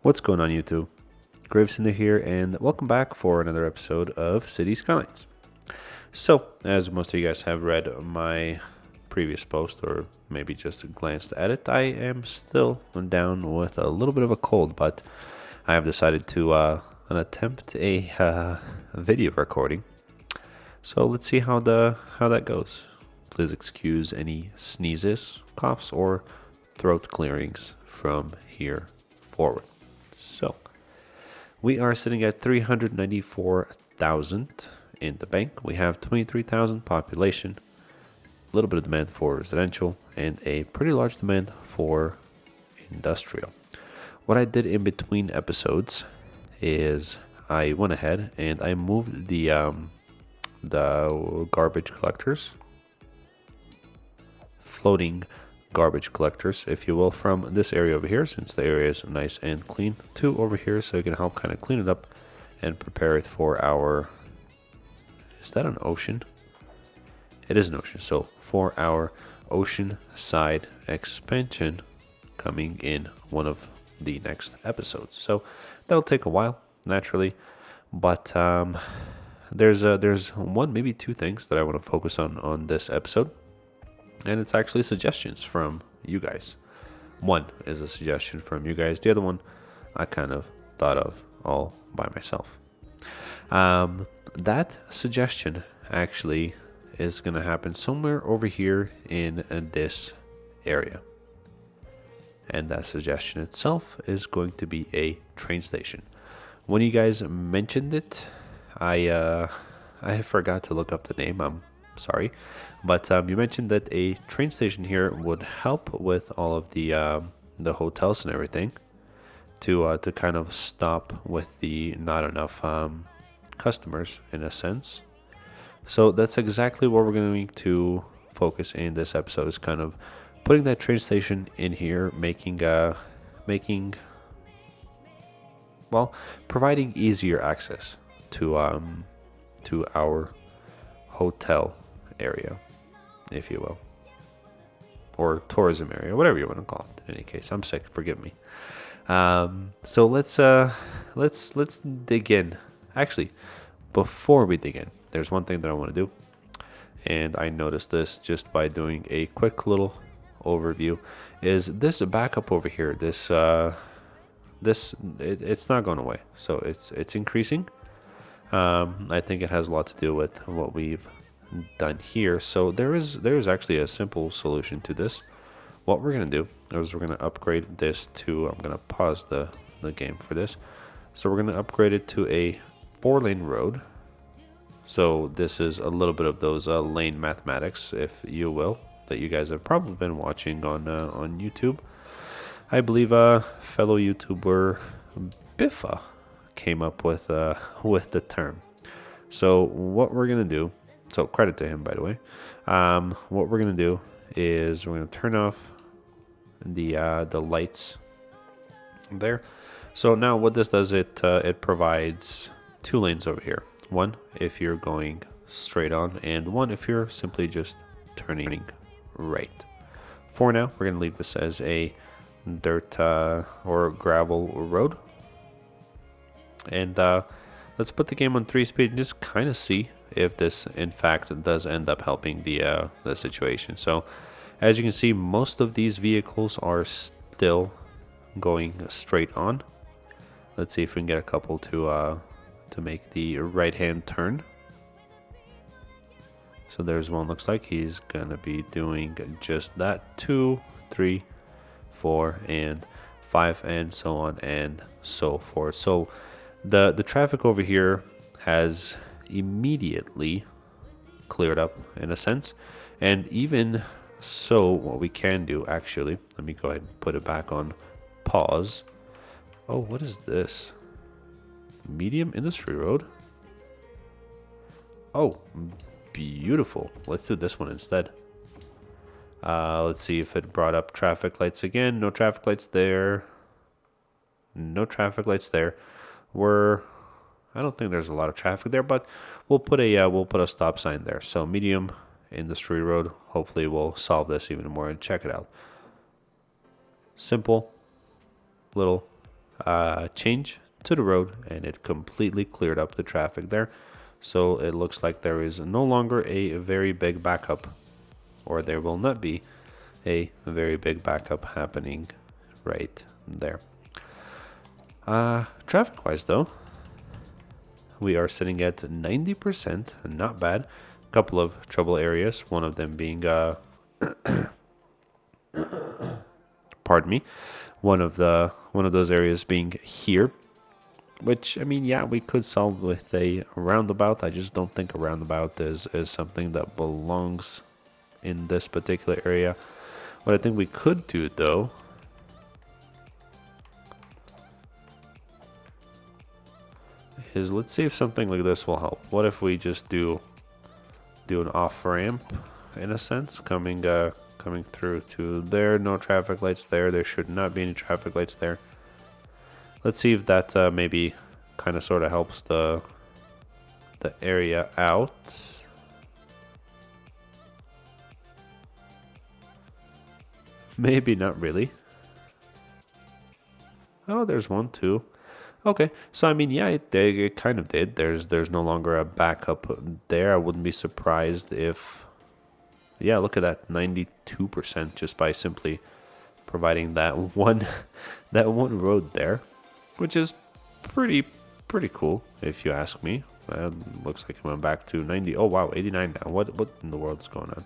What's going on YouTube? GraveCinder here, and welcome back for another episode of Cities Skylines. So, as most of you guys have read my previous post, or maybe just glanced at it, I am still down with a little bit of a cold, but I have decided to attempt a video recording. So let's see how that goes. Please excuse any sneezes, coughs, or throat clearings from here forward. So, we are sitting at 394,000 in the bank. We have 23,000 population, a little bit of demand for residential, and a pretty large demand for industrial. What I did in between episodes is I went ahead and I moved the garbage collectors, floating garbage collectors, if you will, from this area over here, since the area is nice and clean, to over here, so you can help kind of clean it up and prepare it for our, is that an ocean? It is an ocean. So for our ocean side expansion coming in one of the next episodes. So that'll take a while, naturally, but there's one, maybe two things that I want to focus on this episode. And it's actually suggestions from you guys. One is a suggestion from you guys. The other one I kind of thought of all by myself. That suggestion actually is going to happen somewhere over here in this area. And that suggestion itself is going to be a train station. When you guys mentioned it, I forgot to look up the name. I'm sorry, but you mentioned that a train station here would help with all of the hotels and everything to kind of stop with the not enough customers in a sense. So that's exactly what we're going to focus in this episode, is kind of putting that train station in here, providing easier access to our hotel area, if you will, or tourism area, whatever you want to call it. In any case, I'm sick, forgive me. So let's dig in. Actually, before we dig in, there's one thing that I want to do, and I noticed this just by doing a quick little overview. Is this backup over here? It's not going away, so it's increasing. I think it has a lot to do with what we've done here. So there is actually a simple solution to this. What we're going to do is we're going to upgrade this to, I'm going to pause the game for this. So we're going to upgrade it to a 4-lane road. So this is a little bit of those lane mathematics, if you will, that you guys have probably been watching on YouTube. I believe fellow YouTuber Biffa came up with the term. So what we're gonna do, so credit to him, by the way. What we're gonna do is we're gonna turn off the lights there. So now what this does, it provides 2 lanes over here. One if you're going straight on, and one if you're simply just turning right. For now, we're gonna leave this as a dirt or gravel road. And let's put the game on 3-speed and just kind of see if this in fact does end up helping the situation. So as you can see, most of these vehicles are still going straight on. Let's see if we can get a couple to make the right hand turn. So there's one, looks like he's gonna be doing just that. 2, 3, 4, and 5, and so on and so forth. So the traffic over here has immediately cleared up in a sense. And even so, what we can do, actually, let me go ahead and put it back on pause. Oh, what is this? Medium industry road? Oh, beautiful. Let's do this one instead. Let's see if it brought up traffic lights again. No traffic lights there. No traffic lights there. I don't think there's a lot of traffic there, but we'll put a stop sign there. So medium industry road. Hopefully we'll solve this even more and check it out. Simple little change to the road, and it completely cleared up the traffic there. So it looks like there is no longer a very big backup, or there will not be a very big backup happening right there. Traffic wise though, we are sitting at 90%, not bad. A couple of trouble areas, one of them being pardon me, one of those areas being here, which, I mean, yeah, we could solve with a roundabout. I just don't think a roundabout is something that belongs in this particular area. What I think we could do though is, let's see if something like this will help. What if we just do an off ramp in a sense, coming through to there. No traffic lights there. There should not be any traffic lights there. Let's see if that maybe kind of sort of helps the area out. Maybe not really. Oh, there's one too. Okay, so I mean, yeah, it kind of did. There's no longer a backup there. I wouldn't be surprised if, yeah, look at that, 92% just by simply providing that one road there, which is pretty cool if you ask me. Looks like I'm back to 90. Oh wow, 89 now. What in the world is going on?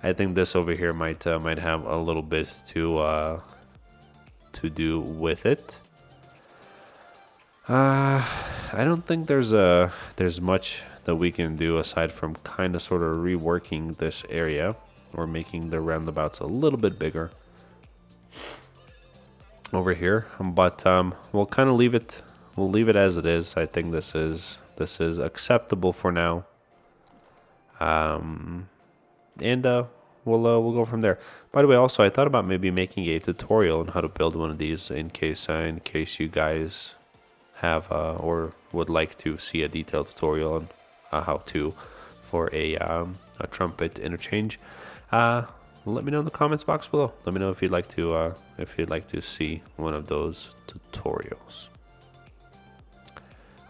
I think this over here might have a little bit to do with it. I don't think there's much that we can do aside from kind of sort of reworking this area or making the roundabouts a little bit bigger over here. But we'll kind of leave it. We'll leave it as it is. I think this is acceptable for now. And we'll go from there. By the way, also I thought about maybe making a tutorial on how to build one of these in case you guys have or would like to see a detailed tutorial on how to for a trumpet interchange. Let me know in the comments box below. Let me know if you'd like to see one of those tutorials.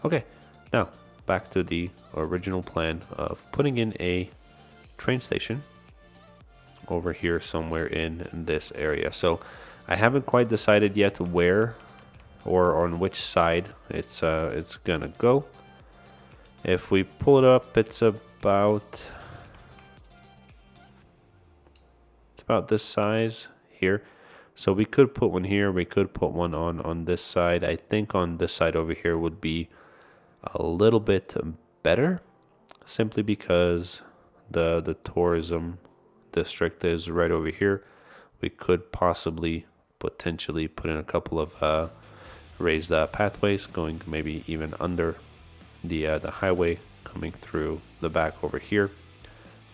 Okay, now back to the original plan of putting in a train station over here somewhere in this area. So I haven't quite decided yet where or on which side it's gonna go. If we pull it up, it's about this size here. So we could put one here, we could put one on this side. I think on this side over here would be a little bit better, simply because the tourism district is right over here. We could potentially put in a couple of raised pathways going maybe even under the highway, coming through the back over here,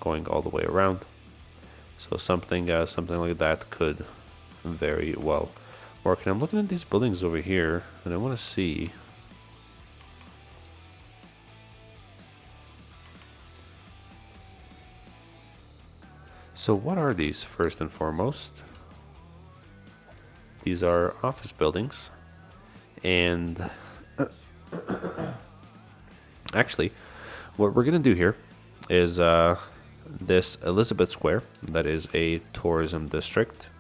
going all the way around. So something like that could very well work. And I'm looking at these buildings over here, and I want to see. So what are these first and foremost? These are office buildings, and actually, what we're gonna do here is this Elizabeth Square, that is a tourism district.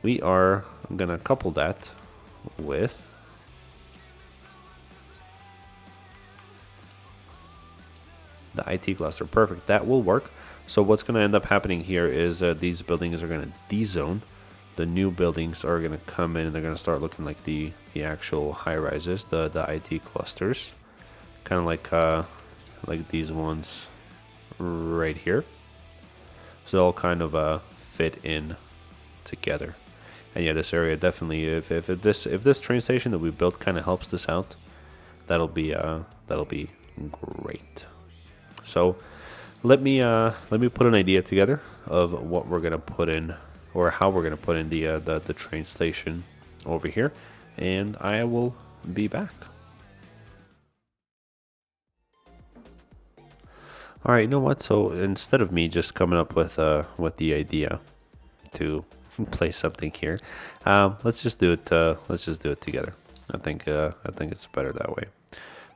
We are gonna couple that with the IT cluster. Perfect, that will work. So what's gonna end up happening here is these buildings are gonna D-zone. The new buildings are gonna come in and they're gonna start looking like the actual high rises, the IT clusters, kind of like these ones right here. So they'll kind of fit in together. And yeah, this area definitely, if this train station that we built kind of helps this out, that'll be great. So let me put an idea together of what we're gonna put in, or how we're gonna put in the train station over here, and I will be back. All right, you know what? So instead of me just coming up with the idea to place something here. Let's just do it. Let's just do it together. I think it's better that way.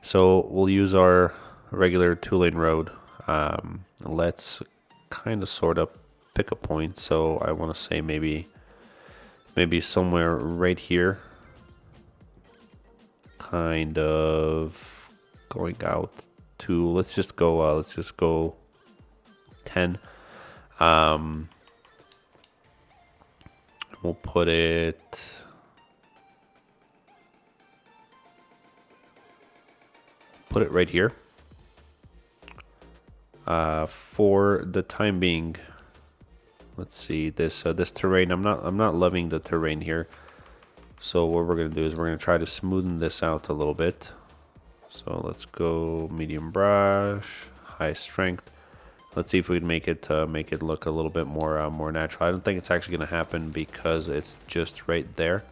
So we'll use our regular 2-lane road. Let's kind of sort of pick a point. So I want to say maybe somewhere right here. Kind of going out to, let's just go 10. We'll put it right here. For the time being, let's see this terrain. I'm not loving the terrain here. So what we're gonna do is we're gonna try to smoothen this out a little bit. So let's go medium brush, high strength. Let's see if we can make it look a little bit more natural. I don't think it's actually gonna happen because it's just right there.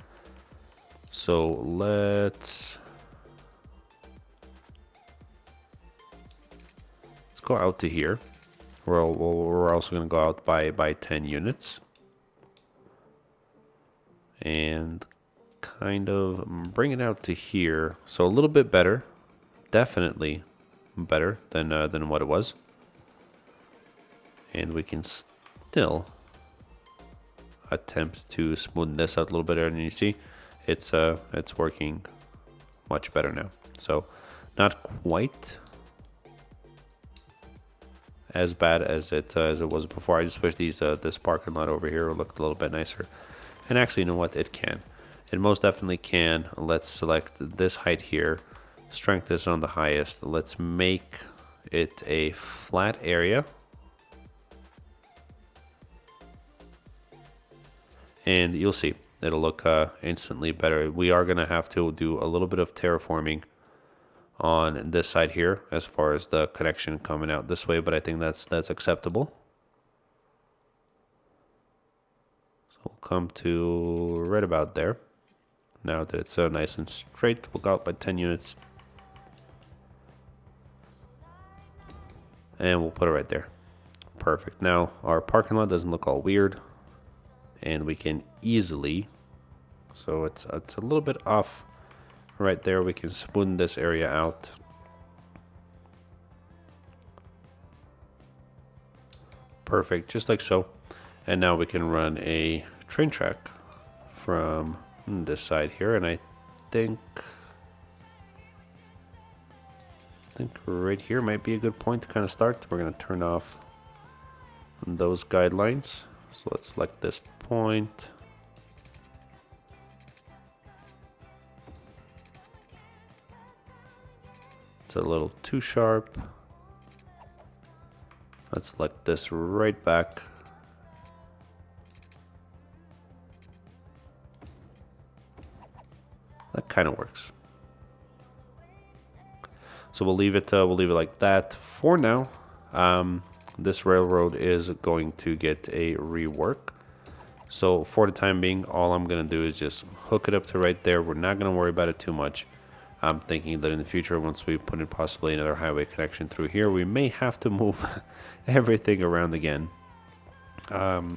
So let's go out to here. We're also gonna go out by 10 units. And kind of bring it out to here. So a little bit better. Definitely better than what it was. And we can still attempt to smoothen this out a little bit, and you see it's working much better now. So not quite as bad as it was before. I just wish this parking lot over here looked a little bit nicer. And actually, you know what? It can. It most definitely can. Let's select this height here. Strength is on the highest. Let's make it a flat area. And you'll see, it'll look instantly better. We are going to have to do a little bit of terraforming on this side here as far as the connection coming out this way, but I think that's acceptable. So we'll come to right about there. Now that it's nice and straight, we'll go out by 10 units. And we'll put it right there. Perfect. Now our parking lot doesn't look all weird. And we can easily, so it's a little bit off right there. We can smoothen this area out. Perfect, just like so. And now we can run a train track from this side here. And I think right here might be a good point to kind of start. We're going to turn off those guidelines. So let's select this point. It's a little too sharp. Let's select this right back. That kind of works. So we'll leave it like that for now. This railroad is going to get a rework. So for the time being, all I'm going to do is just hook it up to right there. We're not going to worry about it too much. I'm thinking that in the future, once we put in possibly another highway connection through here, we may have to move everything around again.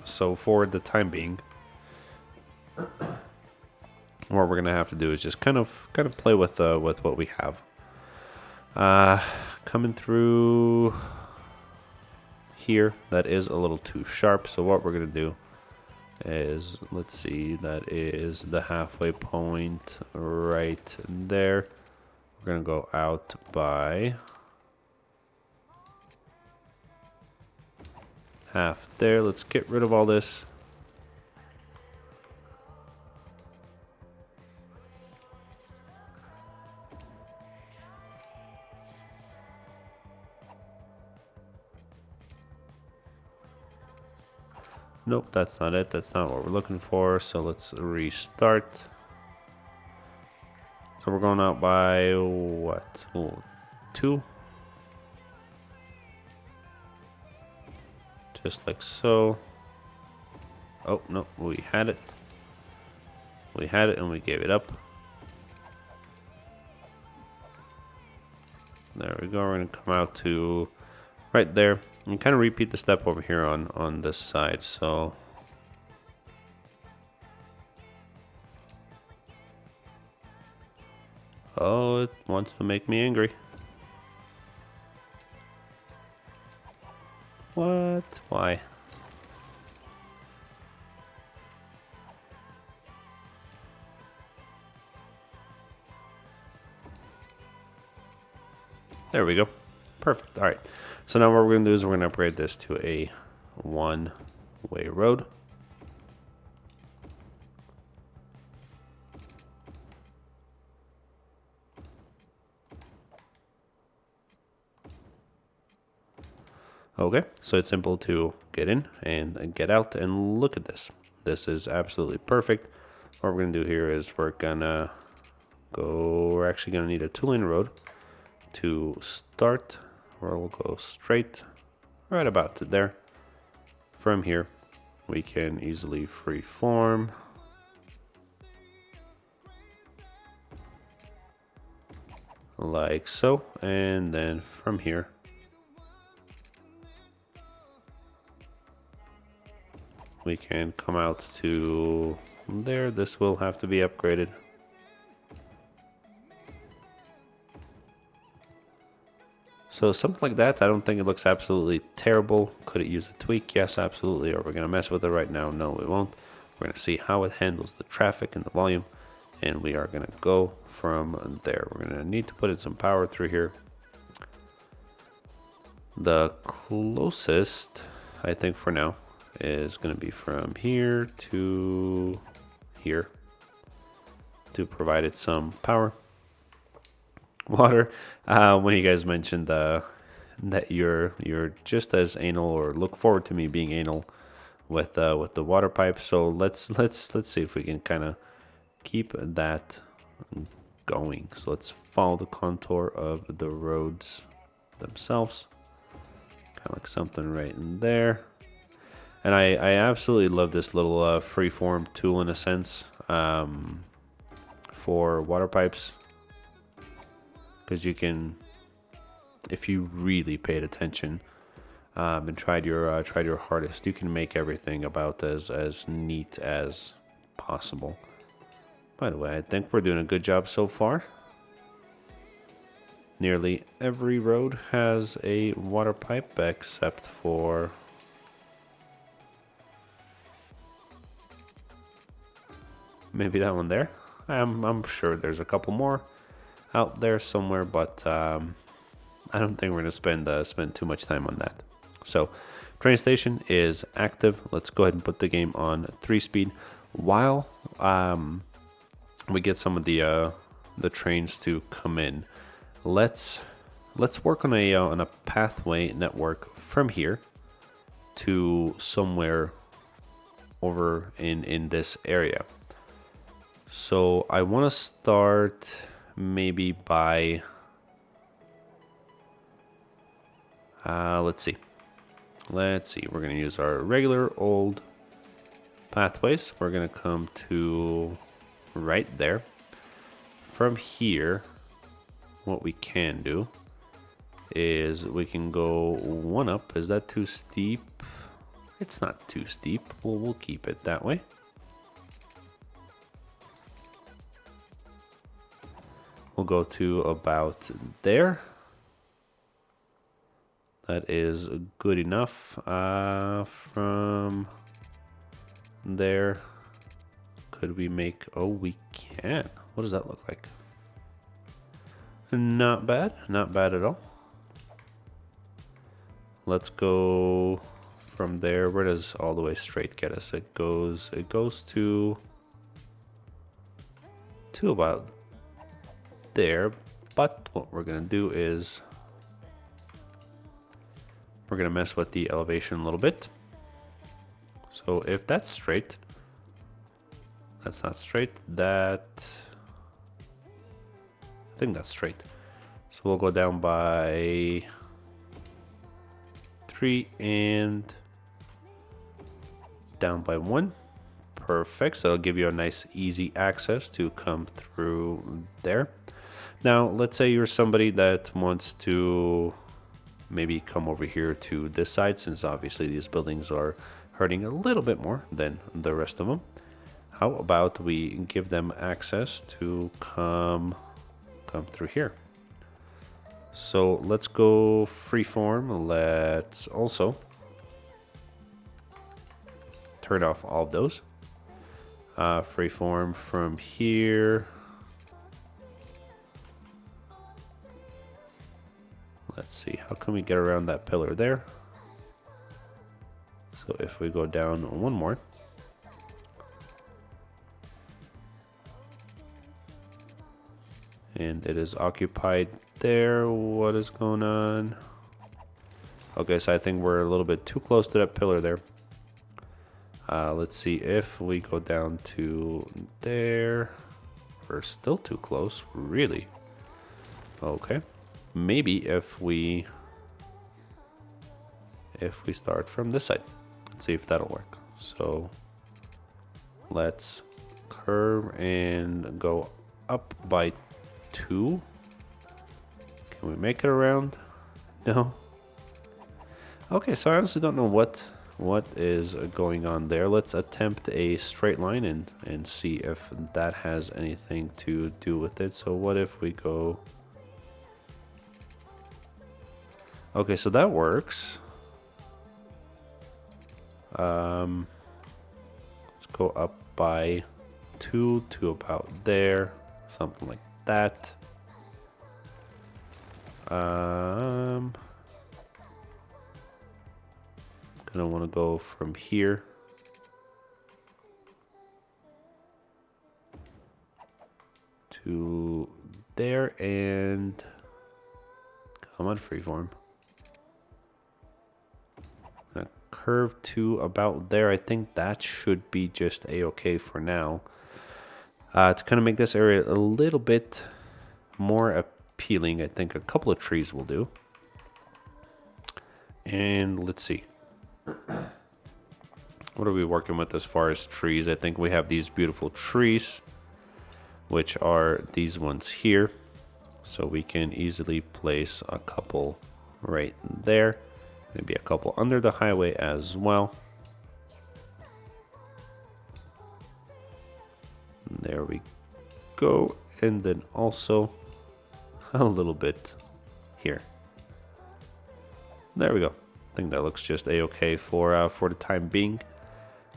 So for the time being, what we're going to have to do is just kind of play with what we have. Coming through here, that is a little too sharp. So what we're going to do is, let's see, that is the halfway point right there. We're going to go out by half there. Let's get rid of all this. Nope, that's not it. That's not what we're looking for. So let's restart. So we're going out by what? Ooh, 2. Just like so. Oh, no, we had it. We had it and we gave it up. There we go. We're going to come out to right there. And kind of repeat the step over here on this side. So Oh, it wants to make me angry. What? Why? There we go. Perfect. All right. So now what we're going to do is we're going to upgrade this to a one-way road. Okay, so it's simple to get in and get out, and look at this. This is absolutely perfect. What we're going to do here is we're actually going to need a two-lane road to start, where we'll go straight right about to there. From here, we can easily freeform. Like so, and then from here, we can come out to there. This will have to be upgraded. So something like that, I don't think it looks absolutely terrible. Could it use a tweak? Yes, absolutely. Are we going to mess with it right now? No, we won't. We're going to see how it handles the traffic and the volume. And we are going to go from there. We're going to need to put in some power through here. The closest, I think for now, is going to be from here to here to provide it some power. Water. When you guys mentioned that you're just as anal, or look forward to me being anal with the water pipe. So let's see if we can kind of keep that going. So let's follow the contour of the roads themselves, kind of like something right in there. And I absolutely love this little freeform tool in a sense for water pipes. Because you can, if you really paid attention and tried your hardest, you can make everything about as neat as possible. By the way, I think we're doing a good job so far. Nearly every road has a water pipe except for maybe that one there. I'm sure there's a couple more out there somewhere, but I don't think we're gonna spend too much time on that. So train station is active. Let's go ahead and put the game on 3-speed while we get some of the trains to come in. Let's work on a pathway network from here to somewhere over in this area. So I want to start maybe by let's see, we're going to use our regular old pathways. We're going to come to right there. From here, what we can do is we can go one up. Is that too steep? It's not too steep. We'll keep it that way. We'll go to about there. That is good enough. From there, could we make... Oh, we can. What does that look like? Not bad. Not bad at all. Let's go from there. Where does all the way straight get us? It goes to about there. But what we're going to do is we're going to mess with the elevation a little bit. So if that's straight, that's not straight. I think that's straight. So we'll go down by 3 and down by 1. Perfect. So that'll give you a nice easy access to come through there. Now, let's say you're somebody that wants to maybe come over here to this side, since obviously these buildings are hurting a little bit more than the rest of them. How about we give them access to come come through here. So let's go freeform. Let's also turn off all of those. Freeform from here. Let's see, how can we get around that pillar there? So if we go down one more. And it is occupied there. What is going on? Okay, so I think we're a little bit too close to that pillar there. Let's see if we go down to there. We're still too close, really. Okay. Maybe if we start from this side, let's see if that'll work. So let's curve and go up by 2. Can we make it around? No. Okay, so I honestly don't know what is going on there. Let's attempt a straight line and see if that has anything to do with it. So what if we go... Okay, so that works. Let's go up by 2 to about there, something like that. Gonna want to go from here to there and come on, freeform. Curve to about there. I think that should be just a-okay for now. To kind of make this area a little bit more appealing, I think a couple of trees will do. And let's see. What are we working with as far as trees? I think we have these beautiful trees, which are these ones here. So we can easily place a couple right there. Maybe a couple under the highway as well. There we go. And then also a little bit here. There we go. I think that looks just a-okay for the time being.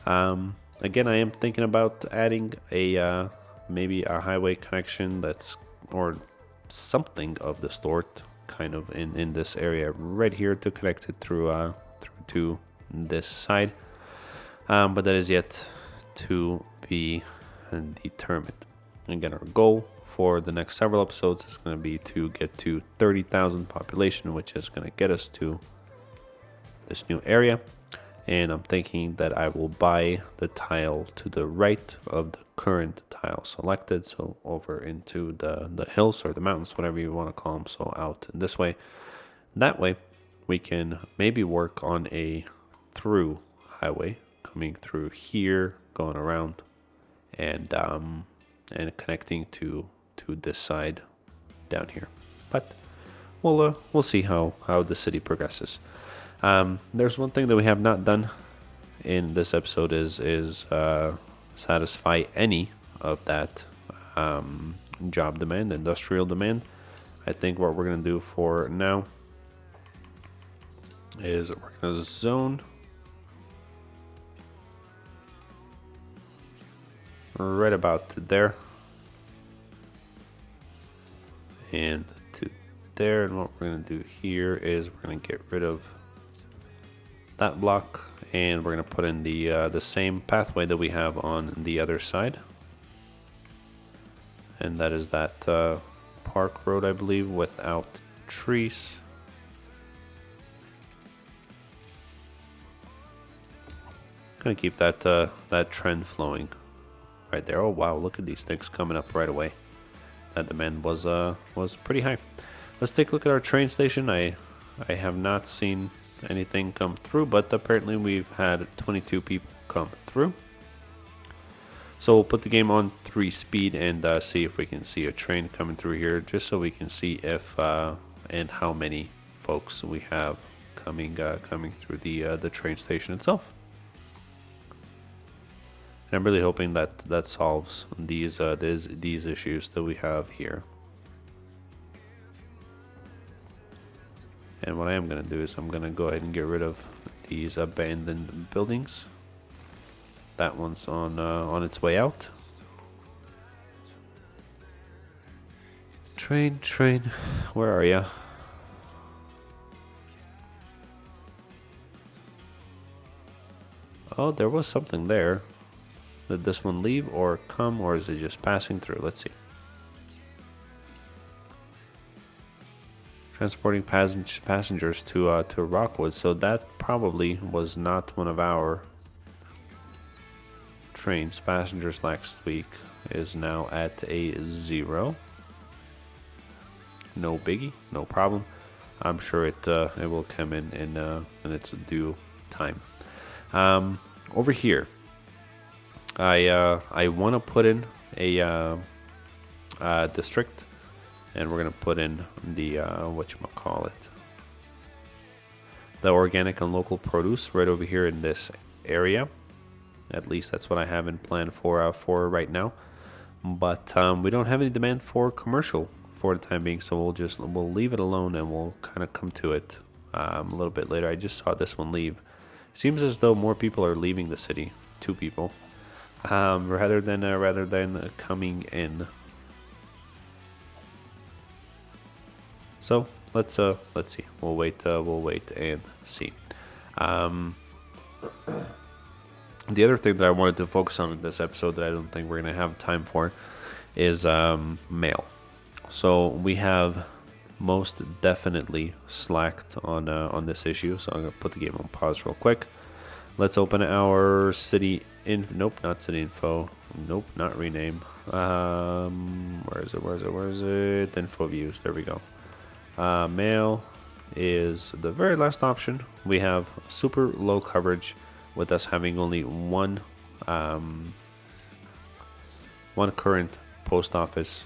Again, I am thinking about adding a maybe a highway connection that's, or something of the sort, kind of in this area right here to connect it through to this side, but that is yet to be determined. Again, our goal for the next several episodes is going to be to get to 30,000 population, which is going to get us to this new area. And I'm thinking that I will buy the tile to the right of the current tile selected, so over into the hills or the mountains, whatever you want to call them, so out this way. That way we can maybe work on a through highway coming through here, going around, and connecting to this side down here. But we'll see how the city progresses. There's one thing that we have not done in this episode is satisfy any of that job demand, industrial demand. I think what we're going to do for now is we're going to zone right about to there and to there. And what we're going to do here is we're going to get rid of that block, and we're going to put in the same pathway that we have on the other side, and that is that park road, I believe, without trees. Gonna keep that that trend flowing right there. Oh wow, look at these things coming up right away. That demand was pretty high. Let's take a look at our train station. I have not seen anything come through, but apparently we've had 22 people come through. So we'll put the game on 3 speed and see if we can see a train coming through here, just so we can see if and how many folks we have coming through the train station itself. And I'm really hoping that solves these issues that we have here. And what I am going to do is I'm going to go ahead and get rid of these abandoned buildings. That one's on its way out. Train, where are ya? Oh, there was something there. Did this one leave or come, or is it just passing through? Let's see. Transporting passengers to Rockwood, so that probably was not one of our trains. Passengers last week is now at a 0. No biggie, no problem. I'm sure it will come in its due time. Over here, I want to put in a district, and we're gonna put in the the organic and local produce right over here in this area. At least that's what I have in plan for right now. But we don't have any demand for commercial for the time being, so we'll leave it alone, and we'll kind of come to it a little bit later. I just saw this one leave. Seems as though more people are leaving the city. 2 people, rather than coming in. So let's see. We'll wait and see. The other thing that I wanted to focus on in this episode that I don't think we're gonna have time for is mail. So we have most definitely slacked on this issue. So I'm gonna put the game on pause real quick. Let's open our city nope, not city info. Nope, not rename. Where is it? Info views. There we go. Mail is the very last option. We have super low coverage, with us having only one current post office.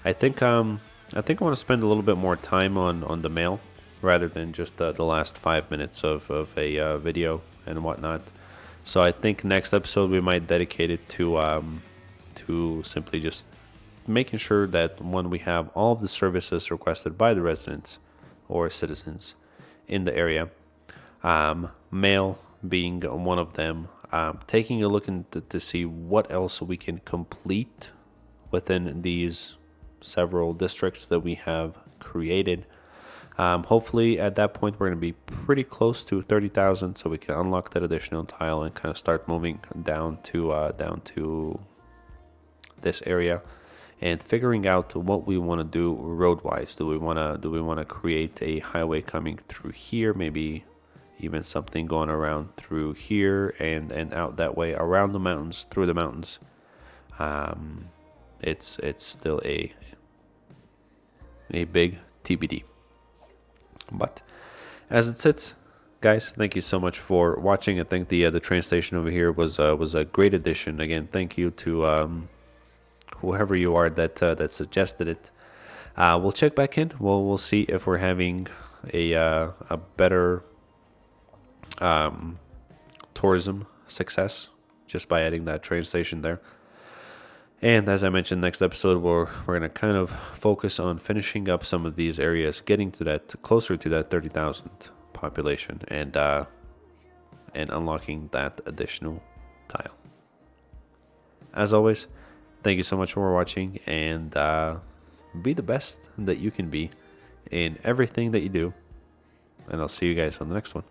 I think I want to spend a little bit more time on the mail rather than just the last 5 minutes of a video and whatnot. So I think next episode we might dedicate it to simply just making sure that when we have all of the services requested by the residents or citizens in the area, mail being one of them, taking a look to see what else we can complete within these several districts that we have created. Hopefully at that point we're going to be pretty close to 30,000, so we can unlock that additional tile and kind of start moving down to this area and figuring out what we want to do road-wise. Do we want to create a highway coming through here, maybe even something going around through here and out that way around the mountains, through the mountains? It's still a big TBD. But as it sits, guys, thank you so much for watching. I think the train station over here was a great addition. Again, thank you to whoever you are that suggested it. We'll check back in. We'll see if we're having a better tourism success just by adding that train station there. And as I mentioned, next episode we're going to kind of focus on finishing up some of these areas, getting to that closer to that 30,000 population, and unlocking that additional tile. As always, thank you so much for watching, and be the best that you can be in everything that you do. And I'll see you guys on the next one.